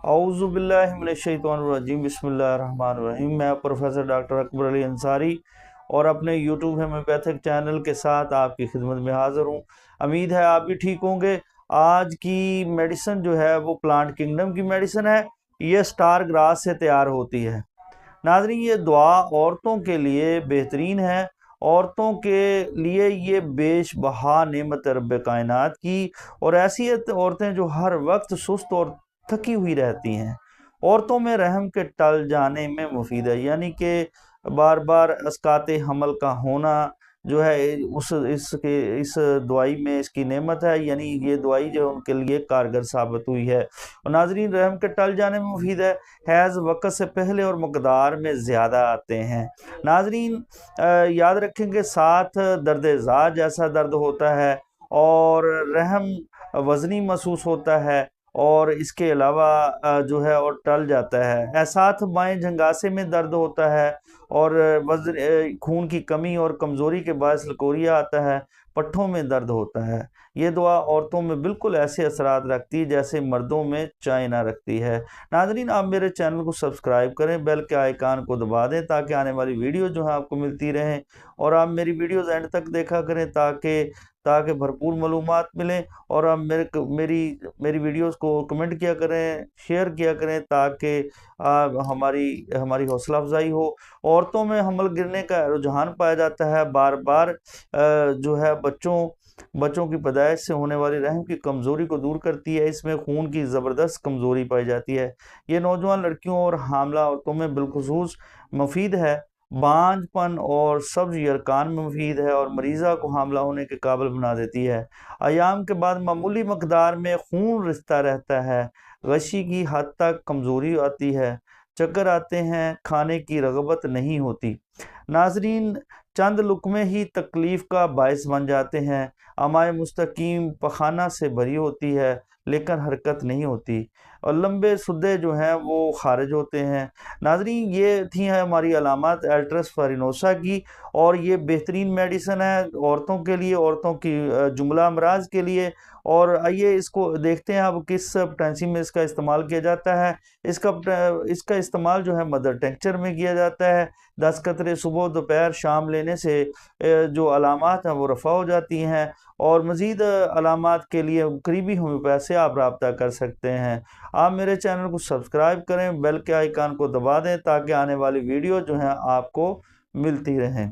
اعوذ باللہ من الشیطان الرجیم، بسم اللہ الرحمن الرحیم۔ میں پروفیسر ڈاکٹر اکبر علی انصاری اور اپنے یوٹیوب ہومیوپیتھک چینل کے ساتھ آپ کی خدمت میں حاضر ہوں۔ امید ہے آپ بھی ٹھیک ہوں گے۔ آج کی میڈیسن جو ہے وہ پلانٹ کنگڈم کی میڈیسن ہے، یہ سٹار گراس سے تیار ہوتی ہے۔ ناظرین، یہ دعا عورتوں کے لیے بہترین ہے۔ عورتوں کے لیے یہ بیش بہا نعمت رب کائنات کی، اور ایسی عورتیں جو ہر وقت سست اور تھکی ہوئی رہتی ہیں، عورتوں میں رحم کے ٹل جانے میں مفید ہے، یعنی کہ بار بار اسقاط حمل کا ہونا جو ہے اس دوائی میں اس کی نعمت ہے، یعنی یہ دوائی جو ان کے لیے کارگر ثابت ہوئی ہے۔ اور ناظرین، رحم کے ٹل جانے میں مفید ہے، حیض وقت سے پہلے اور مقدار میں زیادہ آتے ہیں۔ ناظرین یاد رکھیں کہ ساتھ درد ذات جیسا درد ہوتا ہے، اور رحم وزنی محسوس ہوتا ہے، اور اس کے علاوہ جو ہے اور ٹل جاتا ہے۔ ساتھ بائیں جھنگاسے میں درد ہوتا ہے، اور خون کی کمی اور کمزوری کے باعث لکوریا آتا ہے، پٹھوں میں درد ہوتا ہے۔ یہ دعا عورتوں میں بالکل ایسے اثرات رکھتی ہے جیسے مردوں میں چائے نہ رکھتی ہے۔ ناظرین، آپ میرے چینل کو سبسکرائب کریں، بیل کے آئیکن کو دبا دیں تاکہ آنے والی ویڈیو جو ہے آپ کو ملتی رہیں، اور آپ میری ویڈیوز اینڈ تک دیکھا کریں تاکہ بھرپور معلومات ملیں، اور آپ میری ویڈیوز کو کمنٹ کیا کریں، شیئر کیا کریں تاکہ ہماری حوصلہ افزائی ہو۔ عورتوں میں حمل گرنے کا رجحان پایا جاتا ہے، بار بار جو ہے بچوں کی پیدائش سے ہونے والی رحم کی کمزوری کو دور کرتی ہے۔ اس میں خون کی زبردست کمزوری پائی جاتی ہے۔ یہ نوجوان لڑکیوں اور حاملہ عورتوں میں بالخصوص مفید ہے، بانجھ پن اور سبز یرقان میں مفید ہے، اور مریضہ کو حاملہ ہونے کے قابل بنا دیتی ہے۔ ایام کے بعد معمولی مقدار میں خون رستا رہتا ہے، غشی کی حد تک کمزوری آتی ہے، چکر آتے ہیں، کھانے کی رغبت نہیں ہوتی۔ ناظرین، چند لقمے ہی تکلیف کا باعث بن جاتے ہیں۔ امعاء مستقیم پخانہ سے بھری ہوتی ہے لیکن حرکت نہیں ہوتی، اور لمبے سدے جو ہیں وہ خارج ہوتے ہیں۔ ناظرین، یہ تھی ہماری علامات الٹرس فارینوسا کی، اور یہ بہترین میڈیسن ہے عورتوں کے لیے، عورتوں کی جملہ امراض کے لیے۔ اور آئیے اس کو دیکھتے ہیں اب کس پوٹینسی میں اس کا استعمال کیا جاتا ہے۔ اس کا استعمال جو ہے مدر ٹینکچر میں کیا جاتا ہے۔ 10 قطرے صبح دوپہر شام لینے سے جو علامات ہیں وہ رفع ہو جاتی ہیں، اور مزید علامات کے لیے قریبی ہومیوپیتھ سے آپ رابطہ کر سکتے ہیں۔ آپ میرے چینل کو سبسکرائب کریں، بیل کے آئیکن کو دبا دیں تاکہ آنے والی ویڈیو جو ہیں آپ کو ملتی رہیں۔